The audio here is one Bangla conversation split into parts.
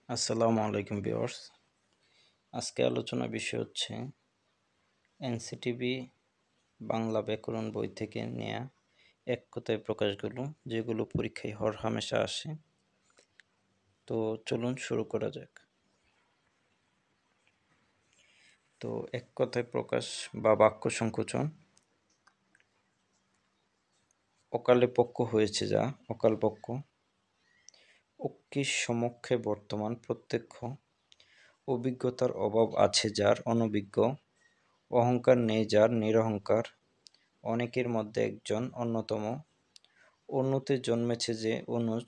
আসসালামু আলাইকুম ভিউয়ার্স। আজকে আলোচনার বিষয় হচ্ছে এনসিটিবি বাংলা ব্যাকরণ বই থেকে নেয়া এক কথায় প্রকাশগুলো যেগুলো পরীক্ষায় হরহামেশা আসে। তো চলুন শুরু করা যাক। তো এক কথায় প্রকাশ বা বাক্য সংকোচন অকালে পক্ষ হয়েছে যা অকাল পক্ষ অক্ষির সমক্ষে বর্তমান প্রত্যক্ষ অভিজ্ঞতার অভাব আছে যার অনভিজ্ঞ অহংকার নেই যার নিরহংকার অনেকের মধ্যে একজন অন্যতম অন্যতে জন্মেছে যে অনুজ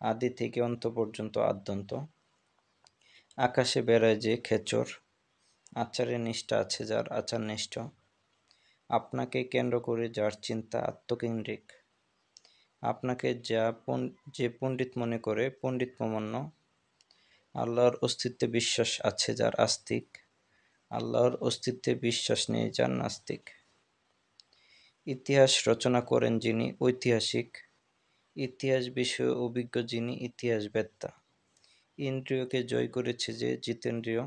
আদি থেকে অন্ত পর্যন্ত আদ্যন্ত আকাশে বেড়ায় যে খেচর আচারে নিষ্ঠা আছে যার আচার নিষ্ঠ আপনাকে কেন্দ্র করে যার চিন্তা আত্মকেন্দ্রিক আপনাকে যে পণ্ডিত মনে করে পণ্ডিত প্রমাণ্য আল্লাহর অস্তিত্বে বিশ্বাস আছে যার আস্তিক আল্লাহর অস্তিত্বে বিশ্বাস নেই যার নাস্তিক ইতিহাস রচনা করেন যিনি ঐতিহাসিক ইতিহাস বিষয়ে অভিজ্ঞ যিনি ইতিহাস বেত্তা ইন্দ্রিয়কে জয় করেছে যে জিতেন্দ্রিয়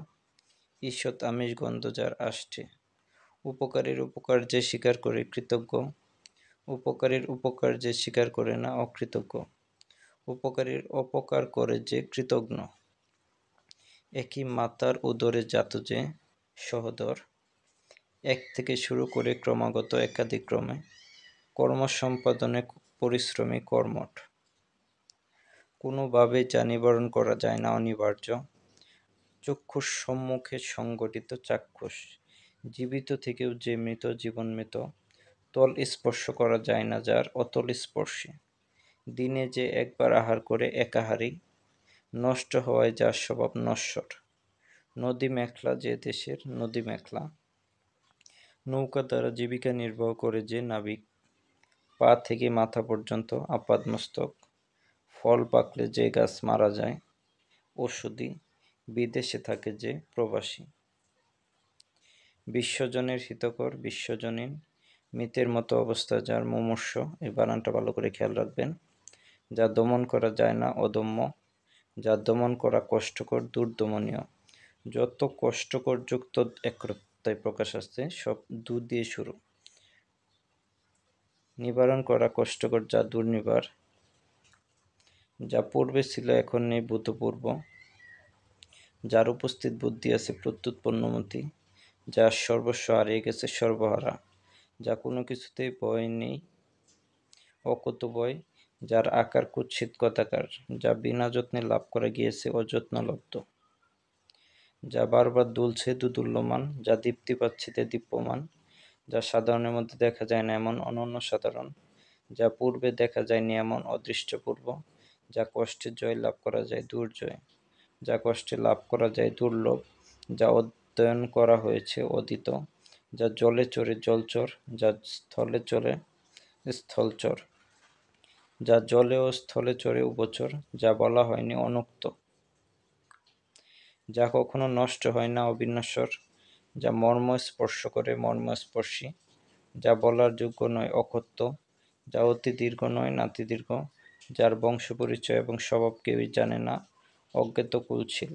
ঈষৎ আমিষ গন্ধ যার আসছে উপকারীর উপকার যে স্বীকার করে কৃতজ্ঞ উপকারীর উপকার যে স্বীকার করে না অকৃতজ্ঞ উপকারীর অপকার করে যে কৃতঘ্ন একই মাতার উদরে জাত যে সহোদর এক থেকে শুরু করে ক্রমাগত একাদিক্রমে কর্ম সম্পাদনে পরিশ্রমী কর্মঠ কোনোভাবে যা নিবারণ করা যায় না অনিবার্য চক্ষুর সম্মুখে সংগঠিত চাক্ষুষ জীবিত থেকেও যে মৃত জীবন মৃত তল স্পর্শ করা যায় না যার অতল স্পর্শে দিনে যে একবার আহার করে একাহারী নষ্ট হওয়ায় যার স্বভাব নশ্বর নদী মেখলা যে দেশের নদী মেখলা নৌকা দ্বারা জীবিকা নির্বাহ করে যে নাবিক পা থেকে মাথা পর্যন্ত আপাদমস্তক ফল পাকলে যে গাছ মারা যায় ওষুধি বিদেশে থাকে যে প্রবাসী বিশ্বজনের হিতকর বিশ্বজনীন মিতের মতো অবস্থা যার মুমূর্ষ এই বানানটা ভালো করে খেয়াল রাখবেন যা দমন করা যায় না অদম্য যা দমন করা কষ্টকর দুর্দমনীয় যত কষ্টকর যুক্ত একতায় প্রকাশ আসছে সব দু দিয়ে শুরু নিবারণ করা কষ্টকর যা দুর্নিবার যা পূর্বে ছিল এখন নেই ভূতপূর্ব যার উপস্থিত বুদ্ধি আছে প্রত্যুৎপন্নমতি যার সর্বস্ব হারিয়ে গেছে সর্বহারা যা কোনো কিছুতেই ভয় নেই অকুতোভয় যার আকার কুৎসিত কথাকার যা বিনা যত্নে লাভ করা গিয়েছে অযত্নলব্ধ যা বারবার দুলছে দুদুল্যমান যা দীপ্তি পাচ্ছে তে দীপ্যমান যা সাধারণের মধ্যে দেখা যায় না এমন অনন্য সাধারণ যা পূর্বে দেখা যায়নি এমন অদৃষ্টপূর্ব যা কষ্টে জয় লাভ করা যায় দুর্জয় যা কষ্টে লাভ করা যায় দুর্লভ যা অধ্যয়ন করা হয়েছে অতীত যা জলে চড়ে জলচর যা স্থলে চলে স্থলচর যা জলে ও স্থলে চড়ে উভচর যা বলা হয়নি অনুক্ত যা কখনো নষ্ট হয় না অবিনশ্বর যা মর্ম স্পর্শ করে মর্মস্পর্শী যা বলার যোগ্য নয় অকথ্য যা অতি দীর্ঘ নয় নাতিদীর্ঘ যার বংশ পরিচয় এবং স্বভাব কেউই জানে না অজ্ঞাত কুলশীল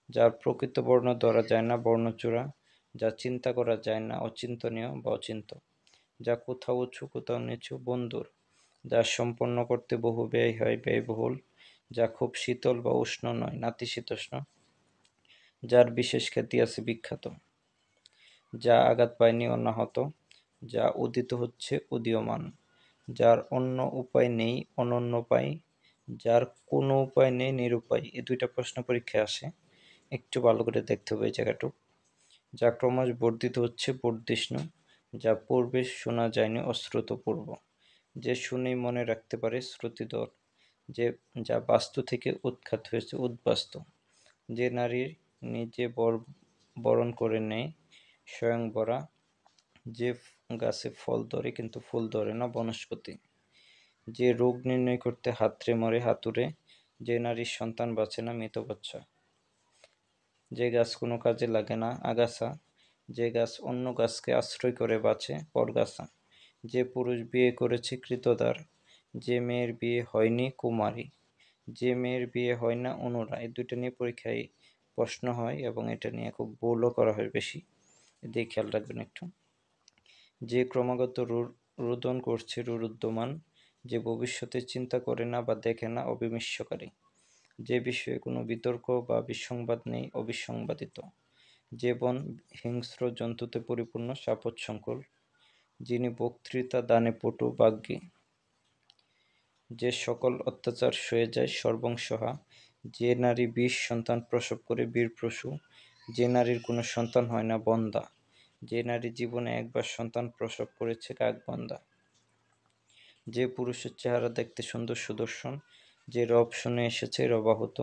যার প্রকৃত বর্ণ ধরা যায় না বর্ণচূড়া যা চিন্তা করা যায় না অচিন্তনীয় বা অচিন্ত যা কোথাও উঁচু কোথাও নিচু বন্ধুর যা সম্পন্ন করতে বহু ব্যয় হয় ব্যয়বহুল যা খুব শীতল বা উষ্ণ নয় নাতিশীতোষ্ণ যার বিশেষ খ্যাতি আছে বিখ্যাত যা আঘাত পায়নি অনাহত যা উদিত হচ্ছে উদীয়মান যার অন্য উপায় নেই অনন্য উপায় যার কোনো উপায় নেই নিরুপায় এই দুইটা প্রশ্ন পরীক্ষায় আসে একটু ভালো করে দেখতে হবে এই জায়গাটুক যা ক্রমশ বর্ধিত হচ্ছে বর্ধিষ্ণু যা পূর্বে শোনা যায়নি অশ্রুতপূর্ব যে শুনেই মনে রাখতে পারে শ্রুতিধর যে যা বাস্তু থেকে উৎখাত হয়েছে উদ্বাস্তু যে নারীর নিজে বরণ করে নেয় স্বয়ংবরা যে গাছে ফল ধরে কিন্তু ফুল ধরে না বনস্পতি যে রোগ নির্ণয় করতে হাতড়ে মরে হাতুড়ে যে নারীর সন্তান বাঁচে না মৃত বাচ্চা যে গাছ কোনো কাজে লাগে না আগাছা যে গাছ অন্য গাছকে আশ্রয় করে বাঁচে পরগাছা যে পুরুষ বিয়ে করেছে কৃতদার যে মেয়ের বিয়ে হয়নি কুমারী যে মেয়ের বিয়ে হয় না অনুরা, এই দুইটা নিয়ে পরীক্ষায় প্রশ্ন হয় এবং এটা নিয়ে খুব ভুলও করা হয় বেশি, এদিকে খেয়াল রাখবেন একটু। যে ক্রমাগত রোদন করছে রুরুদ্যমান, যে ভবিষ্যতের চিন্তা করে না বা দেখে না অবিমৃষ্যকারী, যে বিষয়ে কোনো বিতর্ক বা বিসংবাদ নেই অবিসংবাদিত, যে বন হিংস্র জন্তুতে পরিপূর্ণ সাপোচ্ছঙ্কল, যিনি বক্তৃতা দানে পটু বাগ্মী, যে সকল অত্যাচার সয়ে যায় সর্বংসহা, যে নারী ২০ সন্তান প্রসব করে বীরপ্রসূ, যে নারীর কোনো সন্তান হয় না বন্দা, যে নারী জীবনে একবার সন্তান প্রসব করেছে কাকবন্দা, যে পুরুষের চেহারা দেখতে সুন্দর সুদর্শন, যে রব শুনে এসেছে রবাহত,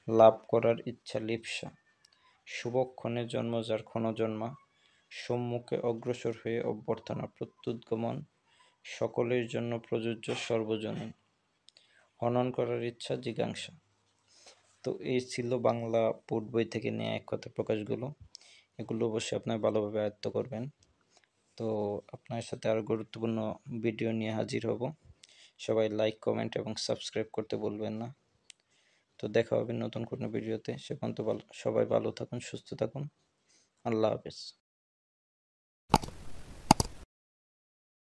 লাভ করার ইচ্ছা লিপ্সা, শুভক্ষণে জন্ম যার ক্ষণজন্মা, সম্মুখে অগ্রসর হয়ে অভ্যর্থনা প্রত্যুদ্গমন, সকলের জন্য প্রযোজ্য সর্বজনীন, হনন করার ইচ্ছা জিজ্ঞাসা। তো এই ছিল বাংলা পোর্ট বই থেকে নেওয়া এক কথা প্রকাশগুলো। এগুলো অবশ্যই আপনার ভালোভাবে আয়ত্ত করবেন। তো আপনার সাথে আরও গুরুত্বপূর্ণ ভিডিও নিয়ে হাজির হব। সবাই লাইক, কমেন্ট এবং সাবস্ক্রাইব করতে ভুলবেন না। তো দেখা হবে নতুন কোনো ভিডিওতে। সে পর্যন্ত সবাই ভালো থাকুন, সুস্থ থাকুন। আল্লাহ হাফেজ।